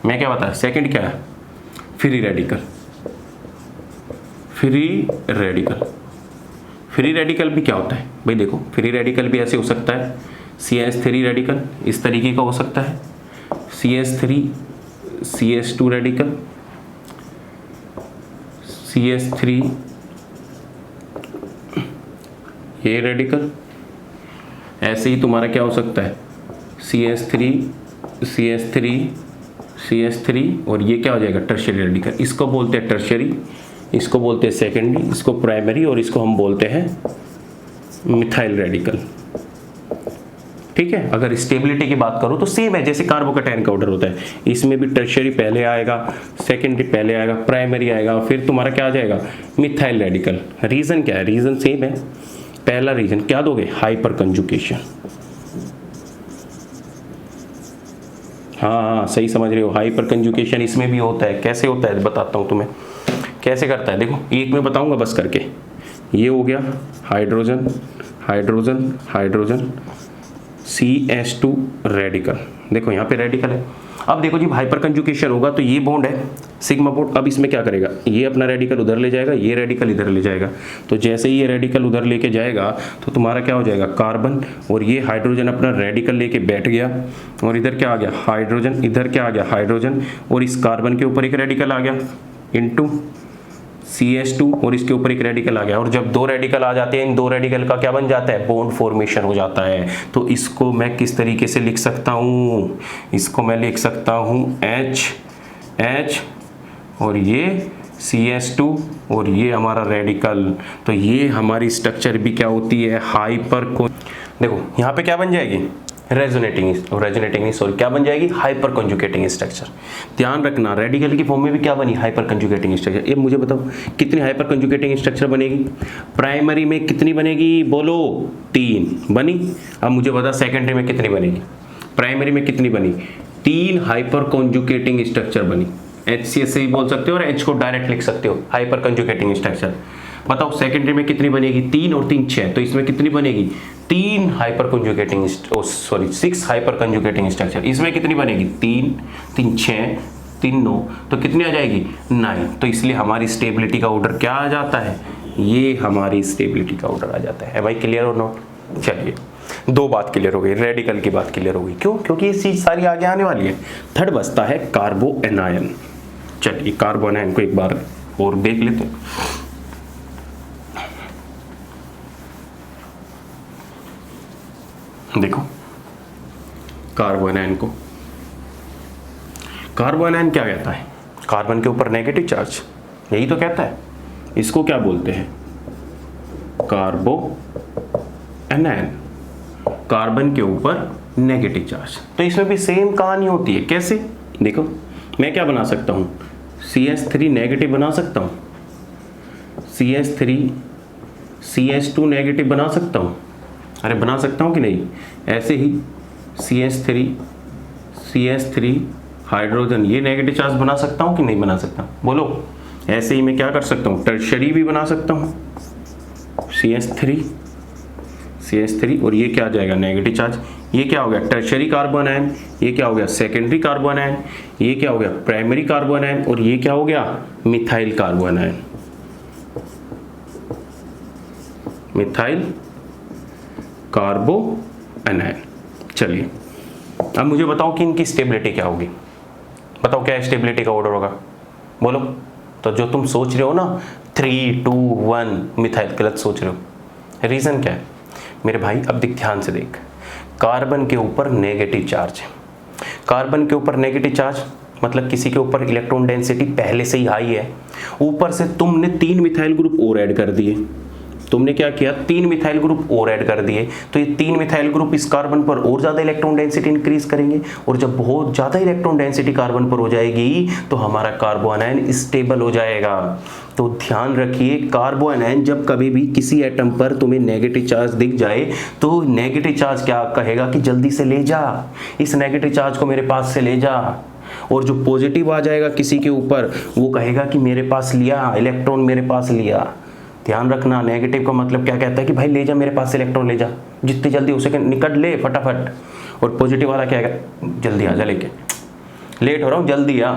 मैं क्या बताया, सेकंड क्या है, free radical. Free radical, free radical भी क्या होता है भाई, देखो फ्री रेडिकल भी ऐसे हो सकता है, CH3 रेडिकल इस तरीके का हो सकता है, CH3 CH2 रेडिकल, CH3 ये रेडिकल, ऐसे ही तुम्हारा क्या हो सकता है, CH3 CH3 CH3 और ये क्या हो जाएगा, टर्शियरी रेडिकल। इसको बोलते हैं टर्शियरी, इसको बोलते हैं सेकेंडरी, इसको प्राइमरी और इसको हम बोलते हैं मिथाइल रेडिकल। ठीक है, अगर स्टेबिलिटी की बात करूं तो सेम है जैसे कार्बोकैटायन का ऑर्डर होता है, इसमें भी टर्शियरी पहले आएगा, सेकेंडरी पहले आएगा, प्राइमरी आएगा, फिर तुम्हारा क्या आ जाएगा, मिथाइल रेडिकल। रीजन क्या है, रीजन सेम है। पहला रीजन क्या दोगे, हाइपर कंजुगेशन। हाँ सही समझ रहे हो, हाइपर कंजुगेशन इसमें भी होता है। कैसे होता है बताता हूँ तुम्हें, कैसे करता है, देखो एक में बताऊंगा बस करके। ये हो गया hydrogen hydrogen hydrogen CH2 radical, देखो यहाँ पे रेडिकल है। अब देखो जी हाइपर कंजुगेशन होगा तो ये बॉन्ड है सिग्मा बॉन्ड, अब इसमें क्या करेगा, ये अपना रेडिकल उधर ले जाएगा, ये रेडिकल इधर ले जाएगा। तो जैसे ही ये रेडिकल उधर लेके जाएगा तो तुम्हारा क्या हो जाएगा, कार्बन, और ये हाइड्रोजन अपना रेडिकल लेके बैठ गया, और इधर क्या आ गया, हाइड्रोजन, इधर क्या आ गया, हाइड्रोजन, और इस कार्बन के ऊपर एक रेडिकल आ गया इनटू CH2 और इसके ऊपर एक रेडिकल आ गया। और जब दो रेडिकल आ जाते हैं, इन दो रेडिकल का क्या बन जाता है, बॉन्ड फॉर्मेशन हो जाता है। तो इसको मैं किस तरीके से लिख सकता हूँ, इसको मैं लिख सकता हूँ H और ये CH2 और ये हमारा रेडिकल। तो ये हमारी स्ट्रक्चर भी क्या होती है, हाइपर। देखो यहाँ पे क्या बन जाएगी, रेजोनेटिंग सॉरी क्या बन जाएगी, हाइपर कंजुगेटिंग स्ट्रक्चर। ध्यान रखना रेडिकल की फॉर्म में भी क्या बनी, हाइपर कंजुगेटिंग स्ट्रक्चर। ये मुझे बताओ कितनी हाइपर कंजुगेटिंग स्ट्रक्चर बनेगी, प्राइमरी में कितनी बनेगी, बोलो 3 बनी। अब मुझे बता सेकेंडरी में कितनी बनेगी, प्राइमरी में कितनी बनी, 3 हाइपर कंजुगेटिंग स्ट्रक्चर बनी। HCl से ही बोल सकते हो और H को डायरेक्ट लिख सकते हो, हाइपर कंजुगेटिंग स्ट्रक्चर। बताओ सेकेंडरी में कितनी बनेगी, 3 और 3 6, तो इसमें कितनी बनेगी, 3 हाइपर कंजुगेटिंग सॉरी 6 हाइपर कंजुगेटिंग स्ट्रक्चर। इसमें कितनी बनेगी, 3 3 6 3 9, तो कितनी आ जाएगी, 9। तो इसलिए हमारी स्टेबिलिटी का ऑर्डर क्या आ जाता है, ये हमारी स्टेबिलिटी का ऑर्डर आ जाता है। भाई क्लियर और नोट। चलिए 2 बात क्लियर हो गई, रेडिकल की बात क्लियर हो गई। क्यों, क्योंकि ये चीज सारी आगे आने वाली है। थर्ड बचता है कार्बो एनायन। चलिए कार्बो एनायन को एक बार और देख लेते हैं। देखो कार्बो एनायन को, कार्बो एनायन क्या कहता है, कार्बन के ऊपर नेगेटिव चार्ज, यही तो कहता है। इसको क्या बोलते हैं, कार्बो एनायन, कार्बन के ऊपर नेगेटिव चार्ज। तो इसमें भी सेम कहानी होती है। कैसे, देखो मैं क्या बना सकता हूं, CH3 नेगेटिव बना सकता हूं, CH3 CH2 नेगेटिव बना सकता हूं। अरे बना सकता हूं कि नहीं, ऐसे ही CH3 हाइड्रोजन ये नेगेटिव चार्ज बना सकता हूं कि नहीं बना सकता, बोलो। ऐसे ही मैं क्या कर सकता हूं, टर्शियरी भी बना सकता हूं, CH3 और ये क्या आ जाएगा, नेगेटिव चार्ज। ये क्या हो गया, टर्शियरी कार्बन आयन, ये क्या हो गया, सेकेंडरी कार्बन आयन, ये क्या हो गया, प्राइमरी कार्बन आयन, और ये क्या हो गया, methyl carbon ion, methyl कार्बो anion. चलिए अब मुझे बताओ कि इनकी स्टेबिलिटी क्या होगी, बताओ क्या स्टेबिलिटी का ऑर्डर होगा, बोलो। तो जो तुम सोच रहे हो ना 3 2 1 मिथाइल, गलत सोच रहे हो। रीजन क्या है मेरे भाई, अब देख ध्यान से देख, कार्बन के ऊपर नेगेटिव चार्ज है, कार्बन के ऊपर नेगेटिव चार्ज मतलब किसी के ऊपर इलेक्ट्रॉन डेंसिटी पहले से ही हाई है, ऊपर से तुमने 3 मिथाइल ग्रुप और ऐड कर दिए। तुमने क्या किया, 3 मिथाइल ग्रुप और ऐड कर दिए, तो ये 3 मिथाइल ग्रुप इस कार्बन पर और ज्यादा इलेक्ट्रॉन डेंसिटी इंक्रीज करेंगे, और जब बहुत ज्यादा इलेक्ट्रॉन डेंसिटी कार्बन पर हो जाएगी तो हमारा कार्बो एनायन स्टेबल हो जाएगा। तो ध्यान रखिए, कार्बो एनायन जब कभी भी किसी एटम पर तुम्हें नेगेटिव चार्ज दिख जाए तो नेगेटिव चार्ज क्या कहेगा कि जल्दी से ले जा, इस नेगेटिव चार्ज को मेरे पास से ले जा, और जो पॉजिटिव आ जाएगा किसी के ऊपर वो कहेगा कि मेरे पास लिया, इलेक्ट्रॉन मेरे पास लिया। ध्यान रखना, नेगेटिव का मतलब क्या कहता है कि भाई ले जा मेरे पास से इलेक्ट्रॉन, ले जा जितनी जल्दी हो सके निकट ले फटाफट, और पॉजिटिव वाला क्या है, जल्दी आ जा लेके। लेट हो रहा हूँ, जल्दी आ,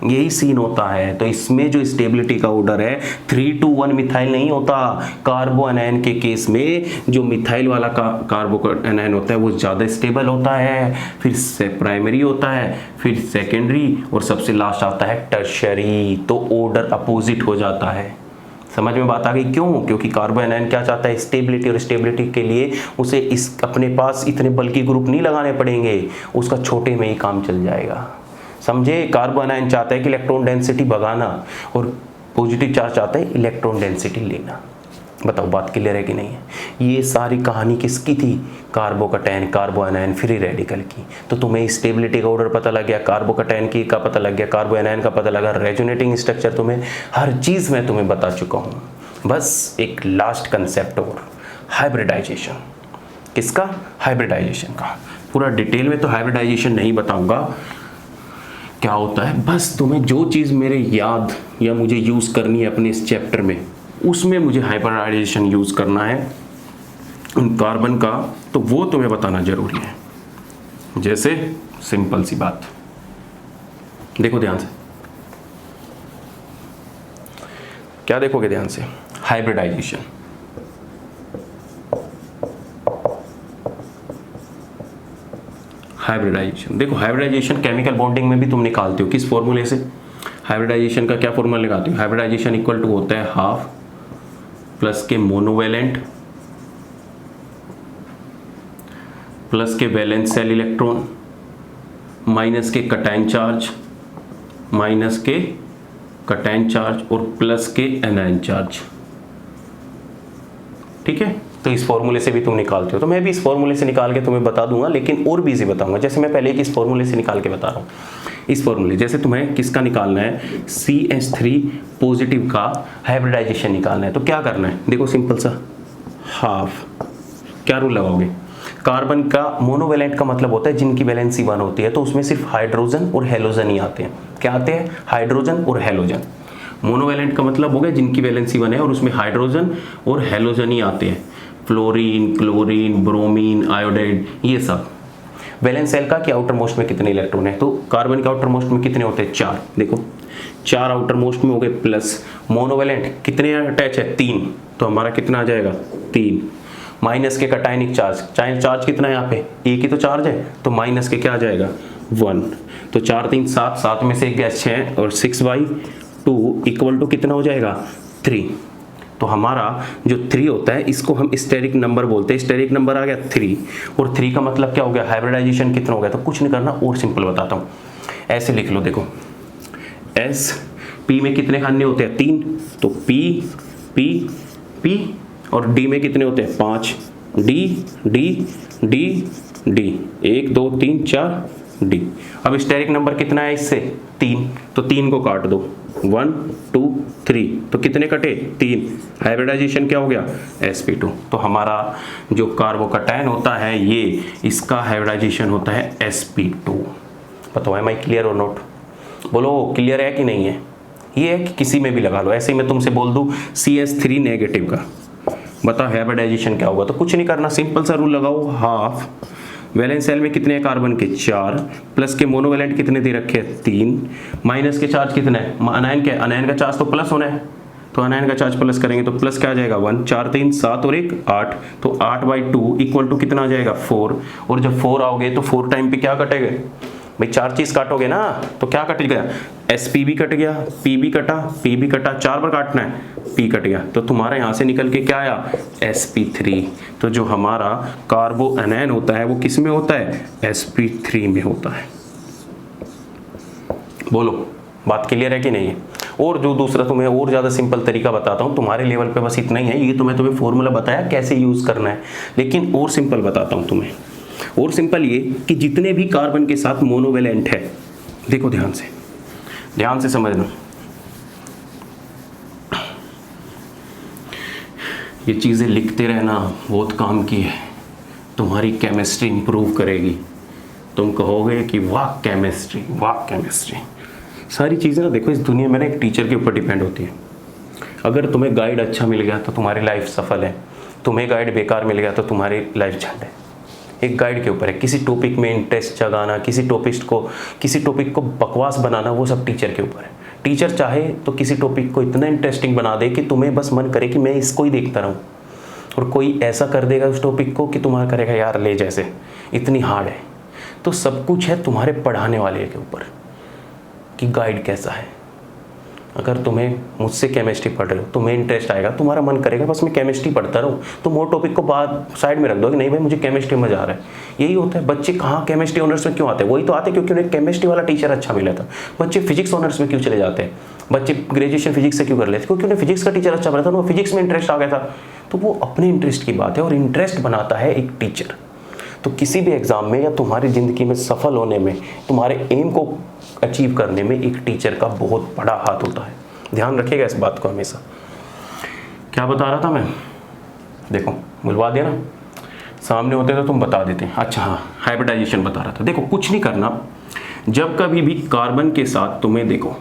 यही सीन होता है। तो इसमें जो स्टेबिलिटी का ऑर्डर है 3 to 1 मिथाइल नहीं होता। कार्बो एनायन के केस में जो मिथाइल वाला कार्बो एनायन होता है वो ज़्यादा स्टेबल होता है, फिर से प्राइमरी होता है, फिर सेकेंडरी, और सबसे लास्ट आता है टर्शियरी। तो ऑर्डर अपोजिट हो जाता है। समझ में बात आ गई? क्यों? क्योंकि कार्बो एनायन क्या चाहता है? स्टेबिलिटी, और स्टेबिलिटी के लिए उसे इस अपने पास इतने बल्कि ग्रुप नहीं लगाने पड़ेंगे, उसका छोटे में ही काम चल जाएगा। समझे? कार्बो एनायन चाहता है कि इलेक्ट्रॉन डेंसिटी भगाना, और पॉजिटिव चार्ज चाहता है इलेक्ट्रॉन डेंसिटी लेना। बताओ बात क्लियर है कि नहीं है? ये सारी कहानी किसकी थी? कार्बोकैटायन, कार्बो एनायन, फ्री रेडिकल की। तो तुम्हें स्टेबिलिटी का ऑर्डर पता लग गया, कार्बोकैटायन की का पता लग गया, कार्बो एनायन का पता लगा, रेजोनेटिंग स्ट्रक्चर तुम्हें, हर चीज़ मैं तुम्हें बता चुका हूँ। बस एक लास्ट कंसेप्ट और, हाइब्रिडाइजेशन। किसका? हाइब्रिडाइजेशन का। पूरा डिटेल में तो हाइब्रिडाइजेशन नहीं बताऊँगा क्या होता है, बस तुम्हें जो चीज़ मेरे याद या मुझे यूज़ करनी है अपने इस चैप्टर में, उसमें मुझे हाइब्रिडाइजेशन यूज़ करना है उन कार्बन का, तो वो तुम्हें बताना जरूरी है। जैसे सिंपल सी बात, देखो ध्यान से, क्या देखोगे ध्यान से? हाइब्रिडाइजेशन। हाइब्रिडाइजेशन देखो, हाइब्रिडाइजेशन केमिकल बॉन्डिंग में भी तुम निकालते हो। किस फॉर्मूले से? हाइब्रिडाइजेशन का क्या फॉर्मूला लगाते हो? हाइब्रिडाइजेशन इक्वल टू होता है हाफ प्लस के मोनोवेलेंट प्लस के वैलेंस सेल इलेक्ट्रॉन माइनस के कटायन चार्ज, माइनस के कटायन चार्ज और प्लस के एनायन चार्ज। ठीक है? तो इस फॉर्मूले से भी तुम निकालते हो। तो मैं भी इस फॉर्मूले से निकाल के तुम्हें बता दूंगा, लेकिन और भी इजी बताऊंगा। जैसे मैं पहले इस फॉर्मूले से निकाल के बता रहा हूँ। इस फॉर्मूले जैसे तुम्हें किसका निकालना है? CH3 पॉजिटिव का हाइब्रिडाइजेशन निकालना है। तो क्या करना है? देखो सिंपल सा, हाफ, क्या रूल लगाओगे? कार्बन का मोनोवेलेंट का मतलब होता है जिनकी वैलेंसी 1 होती है, तो उसमें सिर्फ हाइड्रोजन और हेलोजन ही आते हैं। क्या आते हैं? हाइड्रोजन और हेलोजन। मोनोवेलेंट का मतलब हो गया जिनकी वैलेंसी 1 है और उसमें हाइड्रोजन और हेलोजन ही आते हैं। फ्लोरीन, क्लोरीन, ब्रोमीन, आयोडाइड, ये सब। वैलेंस सेल का कि आउटर मोस्ट में कितने इलेक्ट्रॉन है? तो कार्बन के आउटर मोस्ट में कितने होते हैं? 4। देखो 4 आउटर मोस्ट में हो गए, प्लस मोनोवेलेंट कितने अटैच है? 3। तो हमारा कितना आ जाएगा? 3। माइनस के कटायनिक चार्ज, चार्ज कितना है यहाँ पे? एक ही तो चार्ज है, तो माइनस के क्या आ जाएगा? 1। तो 4 3 7, 7 में से एक गया 6, और 6/2 इक्वल टू कितना हो जाएगा? 3। तो हमारा जो 3 होता है इसको हम स्टेरिक नंबर बोलते हैं। स्टेरिक नंबर आ गया 3, और 3 का मतलब क्या हो गया? हाइब्रिडाइजेशन कितना हो गया? तो कुछ नहीं करना, और सिंपल बताता हूँ। ऐसे लिख लो, देखो S P में कितने खाने होते हैं? 3। तो P P P, और D में कितने होते हैं? 5। D D D D, 1 2 3 4 D। अब स्टेरिक नंबर कितना है इससे? 3। तो 3 को काट दो, 1 2 3, तो कितने कटे? 3। हाइब्रिडाइजेशन क्या हो गया? sp2। तो हमारा जो कार्बोकैटायन होता है ये, इसका हाइब्रिडाइजेशन होता है sp2। बताओ एम आई क्लियर और नोट? बोलो क्लियर है कि नहीं है? ये है कि किसी में भी लगा लो। ऐसे ही मैं तुमसे बोल दूं CH3 नेगेटिव का, बता हाइब्रिडाइजेशन क्या होगा? तो कुछ नहीं करना, सिंपल सा रूल लगाओ, हाफ, वैलेंस सेल में कितने हैं कार्बन के? 4, प्लस के मोनोवेलेंट कितने दे रखे हैं? 3, माइनस के चार्ज कितने हैं? अनायन के, अनायन का चार्ज तो प्लस होना है, तो अनायन का चार्ज प्लस करेंगे तो प्लस क्या आ जाएगा? 1। 4 3 7 और 1 8, तो 8/2 इक्वल टू कितना आ जाएगा? 4। और जब 4 आओगे तो 4 टाइम पे क्या कटेगा भाई? 4 चीज काटोगे ना, तो क्या कट गया? sp भी कट गया, p भी कटा, p भी कटा, 4 बार काटना है, p कट गया। तो तुम्हारा यहाँ से निकल के क्या आया? sp3। तो जो हमारा कार्बो एनायन होता है वो किस में होता है? sp3 में होता है। बोलो बात क्लियर है कि नहीं है? और जो दूसरा तुम्हें और ज़्यादा सिंपल तरीका बताता हूँ, तुम्हारे लेवल पे बस इतना ही है। ये तो मैं तुम्हें फॉर्मूला बताया कैसे यूज़ करना है, लेकिन और सिंपल बताता हूँ तुम्हें। और सिंपल ये कि जितने भी कार्बन के साथ मोनोवेलेंट है, देखो ध्यान से समझना, ये चीज़ें लिखते रहना बहुत काम की है, तुम्हारी केमिस्ट्री इंप्रूव करेगी। तुम कहोगे कि वाह केमिस्ट्री, वाह केमिस्ट्री। सारी चीज़ें ना देखो इस दुनिया में ना एक टीचर के ऊपर डिपेंड होती है। अगर तुम्हें गाइड अच्छा मिल गया तो तुम्हारी लाइफ सफल है, तुम्हें गाइड बेकार मिल गया तो तुम्हारी लाइफ झंड है। एक गाइड के ऊपर है। किसी टॉपिक में इंटरेस्ट जगाना, किसी टॉपिक को बकवास बनाना, वो सब टीचर के ऊपर है। टीचर चाहे तो किसी टॉपिक को इतना इंटरेस्टिंग बना दे कि तुम्हें बस मन करे कि मैं इसको ही देखता रहूं, और कोई ऐसा कर देगा उस टॉपिक को कि तुम्हारा करेगा यार ले, जैसे इतनी हार्ड है। तो सब कुछ है तुम्हारे पढ़ाने वाले के ऊपर कि गाइड कैसा है। अगर तुम्हें मुझसे केमिस्ट्री पढ़ रहे हो, तुम्हें इंटरेस्ट आएगा, तुम्हारा मन करेगा बस मैं केमिस्ट्री पढ़ता रहूँ, तुम वो टॉपिक को बाद साइड में रख दो कि नहीं भाई मुझे केमिस्ट्री में मजा आ रहा है। यही होता है। बच्चे कहाँ केमिस्ट्री ऑनर्स में क्यों आते हैं? वही तो आते हैं क्योंकि उन्हें केमिस्ट्री वाला टीचर अच्छा मिला था। बच्चे फिजिक्स ऑनर्स में क्यों चले जाते हैं? बच्चे ग्रेजुएशन फिजिक्स से क्यों कर लेते? क्योंकि उन्हें फिजिक्स का टीचर अच्छा मिला था, उन्हें फिजिक्स में इंटरेस्ट आ गया था। तो वो अपने इंटरेस्ट की बात है, और इंटरेस्ट बनाता है एक टीचर। तो किसी भी एग्जाम में या तुम्हारी ज़िंदगी में सफल होने में, तुम्हारे एम को अचीव करने में एक टीचर का बहुत बड़ा हाथ होता है। ध्यान रखिएगा इस बात को हमेशा। क्या बता रहा था मैं? देखो बुलवा दिया ना, सामने होते तो तुम बता देते। अच्छा हाँ, हाइब्रिडाइजेशन बता रहा था। देखो कुछ नहीं करना, जब कभी भी कार्बन के साथ तुम्हें देखो,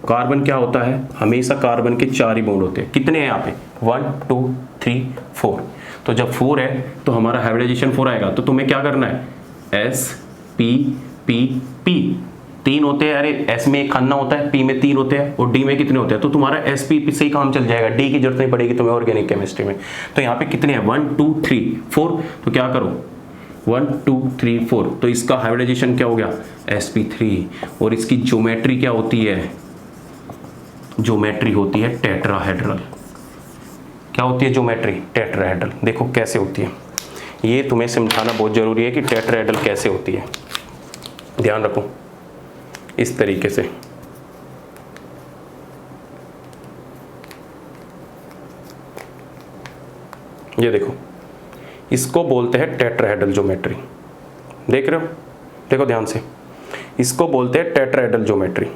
कार्बन क्या होता है, हमेशा कार्बन के 4 ही बॉन्ड होते हैं। कितने हैं यहाँ पे? 1 2 3 4। तो जब 4 है तो हमारा हाइब्रिडाइजेशन 4 आएगा। तो तुम्हें क्या करना है? S P P P 3 होते हैं। अरे S में 1 खाना होता है, P में 3 होते हैं, और D में कितने होते हैं? तो तुम्हारा S P P से ही काम चल जाएगा, D की जरूरत नहीं पड़ेगी तुम्हें ऑर्गेनिक केमिस्ट्री में। तो यहाँ पे कितने हैं? 1 2 3 4। तो क्या करो, 1 2 3 4। तो इसका हाइब्रिडाइजेशन क्या हो गया? sp3। और इसकी ज्योमेट्री क्या होती है? ज्योमेट्री होती है टेट्राहेड्रल। क्या होती है ज्योमेट्री? टेट्राहेड्रल। देखो कैसे होती है, ये तुम्हें समझाना बहुत जरूरी है कि टेट्राहेड्रल कैसे होती है। ध्यान रखो इस तरीके से, ये देखो, इसको बोलते हैं टेट्राहेड्रल ज्योमेट्री। देख रहे हो? देखो ध्यान से, इसको बोलते हैं टेट्राहेड्रल ज्योमेट्री।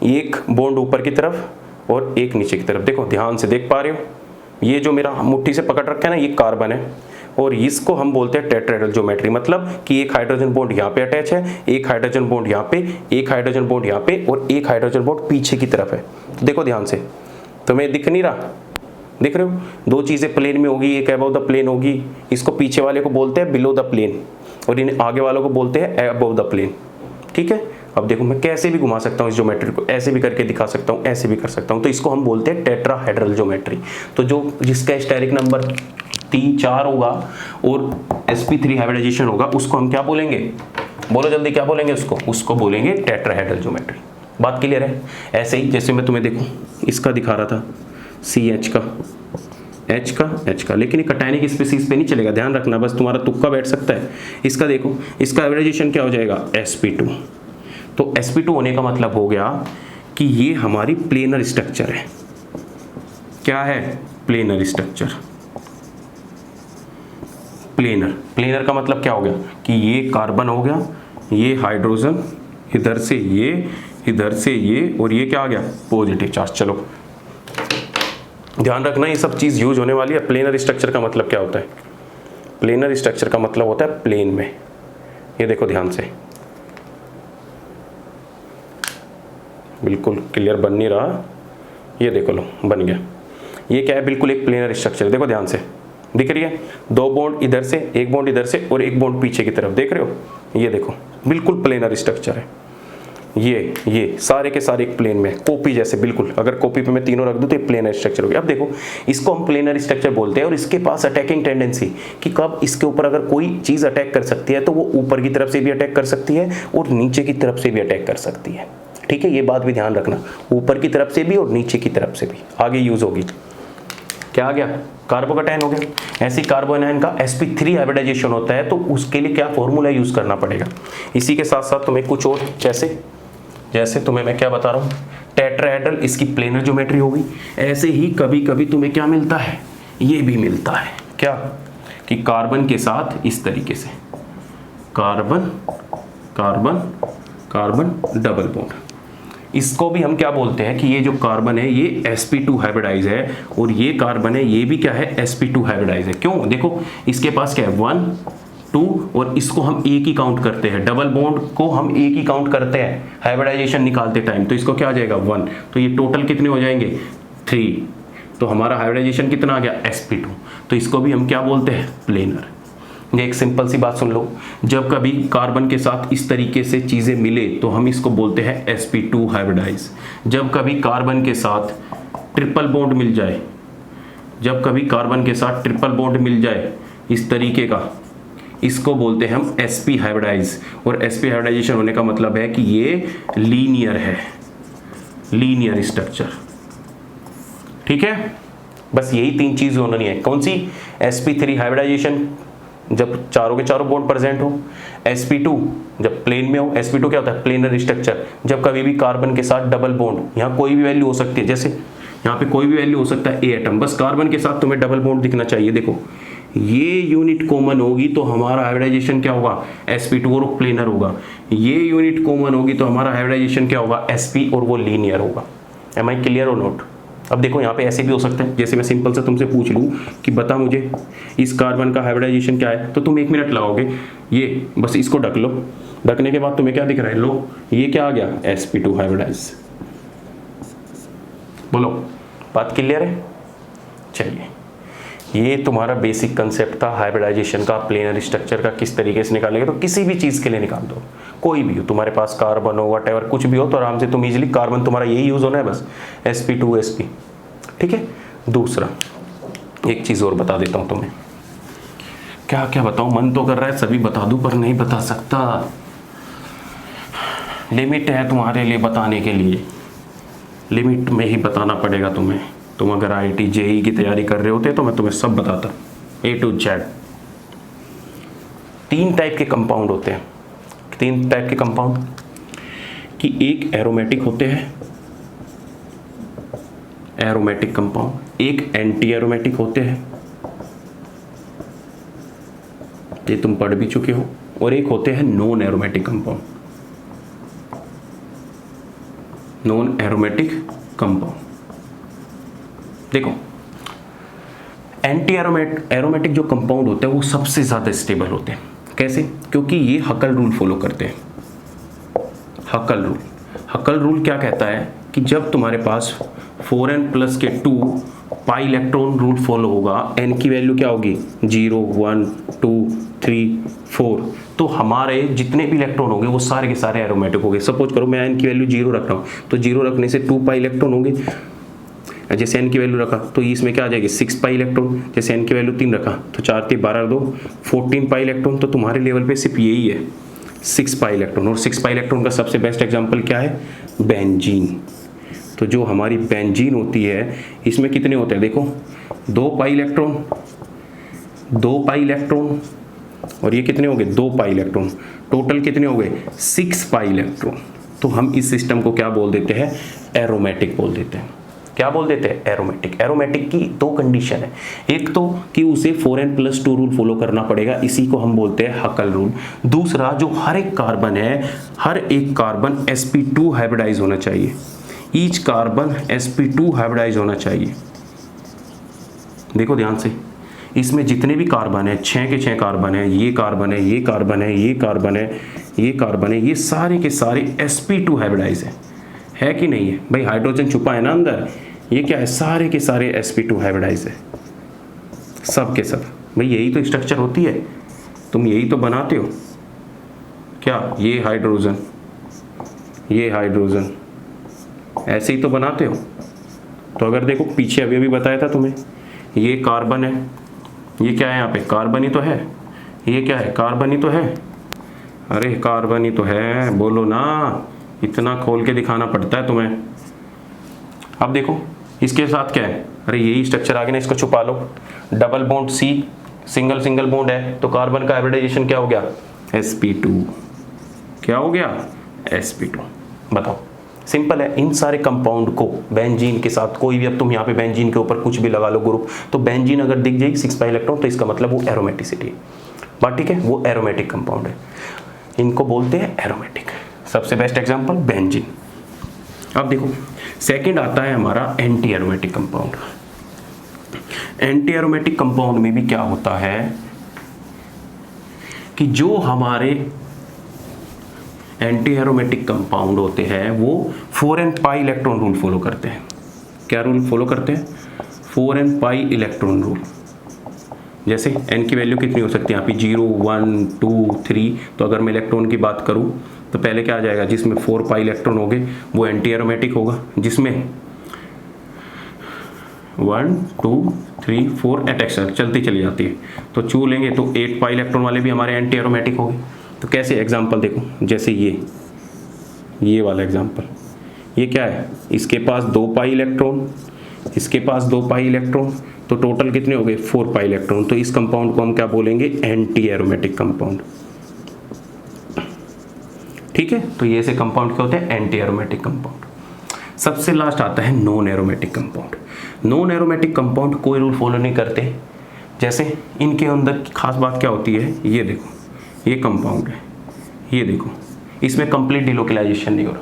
एक बॉन्ड ऊपर की तरफ और एक नीचे की तरफ। देखो ध्यान से, देख पा रहे हो? ये जो मेरा मुट्ठी से पकड़ रखा है ना, ये कार्बन है, और इसको हम बोलते हैं टेट्राहेड्रल ज्योमेट्री। मतलब कि एक हाइड्रोजन बॉन्ड यहाँ पे अटैच है, एक हाइड्रोजन बॉन्ड यहाँ पे, एक हाइड्रोजन बॉन्ड यहाँ पे, और एक हाइड्रोजन बॉन्ड पीछे की तरफ है। तो देखो ध्यान से, तुम्हें दिख नहीं रहा? दिख रहे हो? 2 चीजें प्लेन में होगी, एक अबव द प्लेन होगी। इसको पीछे वाले को बोलते हैं बिलो द प्लेन, और इन आगे वालों को बोलते हैं अबव द प्लेन। ठीक है? अब देखो मैं कैसे भी घुमा सकता हूँ इस ज्योमेट्री को, ऐसे भी करके दिखा सकता हूँ, ऐसे भी कर सकता हूँ। तो इसको हम बोलते हैं टेट्राहेड्रल ज्योमेट्री। तो जो जिसका स्टेरिक नंबर 4 होगा और sp3 हाइब्रिडाइजेशन होगा, उसको हम क्या बोलेंगे? बोलो जल्दी, क्या बोलेंगे उसको? उसको बोलेंगे टेट्राहेड्रल ज्योमेट्री। बात क्लियर है? ऐसे ही जैसे मैं तुम्हें देखो इसका दिखा रहा था, CH का, H का, लेकिन ये कटायनिक स्पीसीज पे नहीं चलेगा, ध्यान रखना, बस तुम्हारा तुक्का बैठ सकता है। इसका देखो, इसका हाइब्रिडाइजेशन क्या हो जाएगा? sp2। तो sp2 होने का मतलब हो गया कि ये हमारी प्लेनर स्ट्रक्चर है। क्या है? Planar structure. प्लेनर का मतलब क्या हो गया कि ये कार्बन हो गया, ये हाइड्रोजन, इधर से ये, इधर से ये, और ये क्या आ गया? Positive charge. चलो ध्यान रखना, ये सब चीज यूज होने वाली है। प्लेनर स्ट्रक्चर का मतलब क्या होता है? प्लेनर स्ट्रक्चर का मतलब होता है प्लेन में। ये देखो ध्यान से, बिल्कुल क्लियर बन नहीं रहा, ये देखो लो बन गया। ये क्या है? बिल्कुल एक प्लेनर स्ट्रक्चर। देखो ध्यान से, दिख रही है? 2 बॉन्ड इधर से, 1 बॉन्ड इधर से, और 1 बॉन्ड पीछे की तरफ। देख रहे हो? ये देखो बिल्कुल प्लेनर स्ट्रक्चर है। ये सारे के सारे एक प्लेन में, कॉपी जैसे बिल्कुल। अगर कॉपी पे मैं तीनों रख दूं तो ये प्लेनर स्ट्रक्चर हो गया। अब देखो, इसको हम प्लेनर स्ट्रक्चर बोलते हैं, और इसके पास अटैकिंग टेंडेंसी कि कब इसके ऊपर अगर कोई चीज अटैक कर सकती है तो वो ऊपर की तरफ से भी अटैक कर सकती है और नीचे की तरफ से भी अटैक कर सकती है। ठीक है? ये बात भी ध्यान रखना, ऊपर की तरफ से भी और नीचे की तरफ से भी आगे यूज होगी। क्या आ गया? कार्बोकैटायन हो गया। ऐसे कार्बोकैटायन का sp3 हाइब्रिडाइजेशन होता है, तो उसके लिए क्या फॉर्मूला यूज करना पड़ेगा? इसी के साथ साथ तुम्हें कुछ और, जैसे तुम्हें मैं क्या बता रहा हूँ, टेट्राहेड्रल, इसकी प्लेनर ज्योमेट्री होगी। ऐसे ही कभी कभी तुम्हें क्या मिलता है? ये भी मिलता है क्या कि कार्बन के साथ इस तरीके से carbon carbon carbon double bond. इसको भी हम क्या बोलते हैं कि ये जो कार्बन है ये sp2 हाइब्रिडाइज है, और ये कार्बन है ये भी क्या है? sp2 हाइब्रिडाइज है। क्यों? देखो इसके पास क्या है? 1 2, और इसको हम एक ही काउंट करते हैं, डबल बॉन्ड को हम एक ही काउंट करते हैं हाइब्रिडाइजेशन निकालते टाइम। तो इसको क्या आ जाएगा? 1। तो ये टोटल कितने हो जाएंगे? 3। तो हमारा हाइब्रिडाइजेशन कितना आ गया? sp2। तो इसको भी हम क्या बोलते हैं, प्लेनर। ये एक सिंपल सी बात सुन लो, जब कभी कार्बन के साथ इस तरीके से चीजें मिले तो हम इसको बोलते हैं sp2 हाइब्रिडाइज। जब कभी कार्बन के साथ ट्रिपल बॉन्ड मिल जाए, जब कभी कार्बन के साथ ट्रिपल बॉन्ड मिल जाए इस तरीके का, इसको बोलते हैं हम sp हाइब्रिडाइज। और sp हाइब्रिडाइजेशन होने का मतलब है कि ये लीनियर है, लीनियर स्ट्रक्चर। ठीक है, बस यही 3 चीज होनी है। कौन सी, sp3 हाइब्रिडाइजेशन जब चारों के चारों बॉन्ड प्रेजेंट हो, sp2 जब प्लेन में हो। sp2 क्या होता है, प्लेनर स्ट्रक्चर। जब कभी भी कार्बन के साथ डबल बॉन्ड, यहाँ कोई भी वैल्यू हो सकती है, जैसे यहाँ पे कोई भी वैल्यू हो सकता है a एटम, बस कार्बन के साथ तुम्हें डबल बॉन्ड दिखना चाहिए। देखो ये यूनिट कॉमन होगी तो हमारा हाइब्रिडाइजेशन क्या होगा, sp2 और प्लेनर होगा। ये यूनिट कॉमन होगी तो हमारा हाइब्रिडाइजेशन क्या होगा, sp और वो लीनियर होगा। एम आई क्लियर और नोट। अब देखो यहाँ पे ऐसे भी हो सकते हैं, जैसे मैं सिंपल से तुमसे पूछ लूँ कि बता मुझे इस कार्बन का हाइब्रिडाइजेशन क्या है, तो तुम 1 मिनट लगाओगे, ये बस इसको ढक लो। ढकने के बाद तुम्हें क्या दिख रहा है, लो ये क्या आ गया, sp2 हाइब्रिडाइज। बोलो बात क्लियर है। चलिए, ये तुम्हारा बेसिक कंसेप्ट था हाइब्रिडाइजेशन का, प्लेनर स्ट्रक्चर का किस तरीके से निकालेंगे। तो किसी भी चीज़ के लिए निकाल दो, कोई भी हो, तुम्हारे पास कार्बन हो, व्हाटएवर कुछ भी हो, तो आराम से तुम इजीली, कार्बन तुम्हारा यही यूज होना है बस, sp2 sp। ठीक है। दूसरा एक चीज़ और बता देता हूँ तुम्हें, क्या क्या बताऊँ, मन तो कर रहा है सभी बता दूँ पर नहीं बता सकता, लिमिट है तुम्हारे लिए बताने के लिए, लिमिट में ही बताना पड़ेगा तुम्हें। तुम अगर IIT JEE की तैयारी कर रहे होते तो मैं तुम्हें सब बताता, A to Z। 3 टाइप के कंपाउंड होते हैं, 3 टाइप के कंपाउंड कि एक एरोमेटिक होते हैं, एरोमेटिक कंपाउंड, एक एंटी एरोमेटिक होते हैं, ये तुम पढ़ भी चुके हो, और एक होते हैं non aromatic compound, non aromatic compound. देखो एंटी एरोमेटिक जो कंपाउंड होते हैं वो सबसे ज़्यादा स्टेबल होते हैं। कैसे, क्योंकि ये हकल रूल फॉलो करते हैं। हकल रूल क्या कहता है कि जब तुम्हारे पास 4n प्लस के 2 पाई इलेक्ट्रॉन रूल फॉलो होगा, n की वैल्यू क्या होगी, 0 1 2 3 4, तो हमारे जितने भी इलेक्ट्रॉन होंगे वो सारे के सारे एरोमेटिक होंगे। सपोज करो मैं n की वैल्यू 0 रख रहा हूँ, तो 0 रखने से 2 पाई इलेक्ट्रॉन होंगे। जैसे n की वैल्यू रखा तो इसमें क्या आ जाएगी, 6 पाई इलेक्ट्रॉन। जैसे n की वैल्यू 3 रखा तो 4 3 12 2 14 पाई इलेक्ट्रॉन। तो तुम्हारे लेवल पे सिर्फ यही है 6 पाई इलेक्ट्रॉन। और 6 पाई इलेक्ट्रॉन का सबसे बेस्ट एग्जांपल क्या है, बेंजीन। तो जो हमारी बेंजीन होती है इसमें कितने होते हैं, देखो 2 पाई इलेक्ट्रॉन, 2 पाई इलेक्ट्रॉन, और ये कितने हो गए, 2 पाई इलेक्ट्रॉन। टोटल कितने हो गए, 6 पाई इलेक्ट्रॉन। तो हम इस सिस्टम को क्या बोल देते हैं, एरोमेटिक बोल देते हैं। क्या बोल देते हैं, एरोमेटिक। एरोमेटिक की 2 कंडीशन है, एक तो कि उसे 4n प्लस 2 रूल फॉलो करना पड़ेगा, इसी को हम बोलते हैं हकल रूल। दूसरा, जो हर एक कार्बन है, हर एक कार्बन sp2 हाइब्रिडाइज होना चाहिए, ईच कार्बन sp2 हाइब्रिडाइज होना चाहिए। देखो ध्यान से, इसमें जितने भी कार्बन है, 6 के 6 कार्बन है, ये कार्बन है, ये कार्बन है, ये कार्बन है, ये कार्बन है, ये सारे के सारे sp2 हाइब्रिडाइज है कि नहीं है भाई, हाइड्रोजन छुपा है ना अंदर, ये क्या है, सारे के सारे sp2 हाइब्रिडाइज है, सब के सब। भाई यही तो स्ट्रक्चर होती है, तुम यही तो बनाते हो क्या, ये हाइड्रोजन, ये हाइड्रोजन, ऐसे ही तो बनाते हो। तो अगर देखो पीछे अभी अभी बताया था तुम्हें, ये कार्बन है, ये क्या है यहाँ पे, कार्बन ही तो है, ये क्या है, कार्बन ही तो है, अरे कार्बन ही तो है, बोलो ना, इतना खोल के दिखाना पड़ता है तुम्हें। अब देखो इसके साथ क्या है, अरे यही स्ट्रक्चर आ गया ना, इसको छुपा लो, double bond C, single single bond है, तो कार्बन का हाइब्रिडाइजेशन क्या हो गया, sp2। क्या हो गया, sp2। बताओ, सिंपल है। इन सारे कंपाउंड को बेंजीन के साथ कोई भी, अब तुम यहाँ पे बेंजीन के ऊपर कुछ भी लगा लो ग्रुप, तो बेंजीन अगर दिख जाएगी 6 पाई इलेक्ट्रॉन, तो इसका मतलब वो एरोमेटिसिटी है, बात ठीक है, वो एरोमेटिक कंपाउंड है, इनको बोलते हैं एरोमेटिक। सबसे बेस्ट एग्जांपल बेंजीन। अब देखो सेकंड आता है हमारा anti aromatic compound. Anti aromatic compound में भी क्या होता है कि जो हमारे एंटी एरोमेटिक कंपाउंड होते हैं वो 4n pi electron rule follow करते हैं। क्या रूल फॉलो करते हैं, 4n पाई इलेक्ट्रॉन रूल। जैसे n की वैल्यू कितनी हो सकती है यहाँ पे 0 1 2 3। तो अगर मैं इलेक्ट्रॉन की बात करूँ तो पहले क्या आ जाएगा, जिसमें 4 पाई इलेक्ट्रॉन हो गए वो एंटी एरोमेटिक होगा, जिसमें 1 2 3 4 एटैक्शन चलती चली जाती है। तो चू लेंगे तो 8 पाई इलेक्ट्रॉन वाले भी हमारे एंटी एरोमेटिक हो गए। तो कैसे एग्जांपल देखो, जैसे ये वाला एग्जांपल, ये क्या है, इसके पास 2 पाई इलेक्ट्रॉन, इसके पास 2 पाई इलेक्ट्रॉन, तो टोटल कितने हो गए 4 पाई इलेक्ट्रॉन। तो इस कंपाउंड को हम क्या बोलेंगे, एंटी एरोमेटिक कंपाउंड। ठीक है, तो ये ऐसे कंपाउंड क्या होते हैं, एंटी एरोमेटिक कंपाउंड। सबसे लास्ट आता है non aromatic compound. Non aromatic compound कोई रूल फॉलो नहीं करते। जैसे इनके अंदर खास बात क्या होती है, ये देखो, ये कंपाउंड है, ये देखो, इसमें कंप्लीट डिलोकलाइजेशन नहीं हो रहा।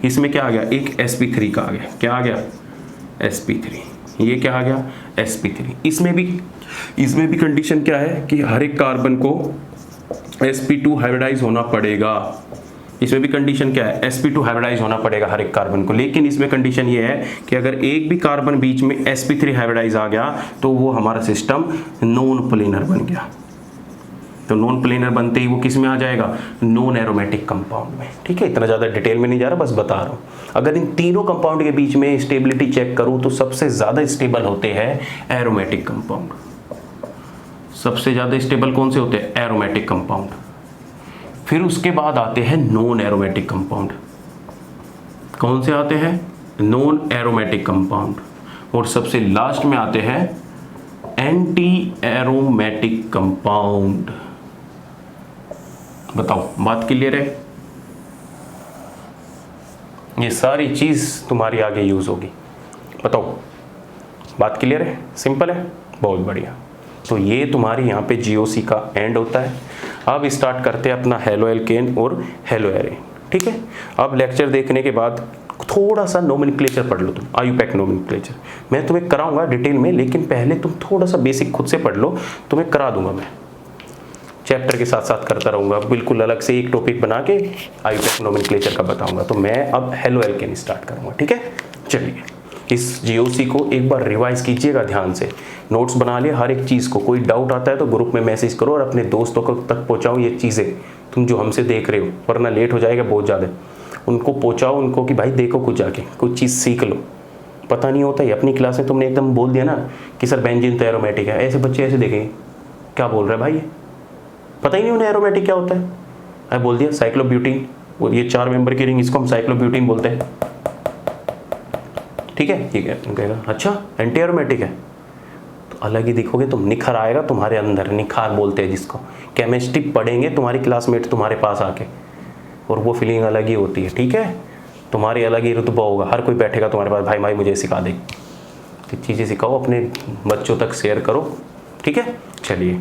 इसमें क्या आ गया, एक sp3 का आ गया, क्या आ गया, sp3। ये क्या आ गया, sp3। इसमें भी कंडीशन क्या है कि हर एक कार्बन को sp2 हाइब्रिडाइज होना पड़ेगा। इसमें भी कंडीशन क्या है, sp2 हाइब्रिडाइज होना पड़ेगा हर एक कार्बन को। लेकिन इसमें कंडीशन ये है कि अगर एक भी कार्बन बीच में sp3 हाइब्रिडाइज आ गया तो वो हमारा सिस्टम नॉन प्लेनर बन गया। तो नॉन प्लेनर बनते ही वो किस में आ जाएगा, नॉन एरोमेटिक कंपाउंड में। ठीक है, इतना ज़्यादा डिटेल में नहीं जा रहा, बस बता रहा हूँ। अगर इन तीनों कंपाउंड के बीच में स्टेबिलिटी चेक करूँ तो सबसे ज़्यादा स्टेबल होते हैं एरोमेटिक कंपाउंड। सबसे ज़्यादा स्टेबल कौन से होते हैं, एरोमेटिक कंपाउंड। फिर उसके बाद आते हैं नॉन एरोमेटिक कंपाउंड। कौन से आते हैं, नॉन एरोमेटिक कंपाउंड। और सबसे लास्ट में आते हैं एंटी एरोमेटिक कंपाउंड। बताओ, बात क्लियर है? ये सारी चीज तुम्हारी आगे यूज होगी। बताओ, बात क्लियर है, सिंपल है, बहुत बढ़िया। तो ये तुम्हारी यहाँ पे जीओसी का एंड होता है। अब स्टार्ट करते हैं अपना हेलो एल्केन और हेलो एरेन। ठीक है, अब लेक्चर देखने के बाद थोड़ा सा नोमेनक्लेचर पढ़ लो तुम, आयुपैक नोमेनक्लेचर मैं तुम्हें कराऊंगा डिटेल में, लेकिन पहले तुम थोड़ा सा बेसिक खुद से पढ़ लो, तुम्हें करा दूंगा मैं, चैप्टर के साथ साथ करता रहूंगा, बिल्कुल अलग से एक टॉपिक बना के आयुपैक नोमेनक्लेचर का बताऊंगा। तो मैं अब हेलो एल्केन स्टार्ट करूंगा। ठीक है, चलिए इस जीओसी को एक बार रिवाइज कीजिएगा ध्यान से, नोट्स बना लिए हर एक चीज़ को। कोई डाउट आता है तो ग्रुप में मैसेज करो और अपने दोस्तों को तक पहुँचाओ ये चीज़ें, तुम जो हमसे देख रहे हो, वरना लेट हो जाएगा बहुत ज़्यादा। उनको पहुँचाओ, उनको कि भाई देखो कुछ जाके कुछ चीज़ सीख लो। पता नहीं होता है, अपनी क्लास में तुमने एकदम बोल दिया ना कि सर बेंजीन तो एरोमेटिक है, ऐसे बच्चे ऐसे देखेंगे क्या बोल रहा है भाई, ये पता ही नहीं उन्हें एरोमेटिक क्या होता है। मैं बोल दिया साइक्लोब्यूटीन, वो ये 4 मेंबर की रिंग, इसको हम साइक्लोब्यूटीन बोलते हैं। ठीक है, ठीक है, कहेगा अच्छा एंटी एरोमेटिक है, तो अलग ही दिखोगे तुम, निखर आएगा तुम्हारे अंदर, निखार बोलते हैं जिसको। केमिस्ट्री पढ़ेंगे तुम्हारी क्लासमेट तुम्हारे पास आके, और वो फीलिंग अलग ही होती है। ठीक है, तुम्हारी अलग ही रुतबा होगा, हर कोई बैठेगा तुम्हारे पास, भाई मुझे सिखा दे। तो चीज़ें सिखाओ, अपने बच्चों तक शेयर करो। ठीक है, चलिए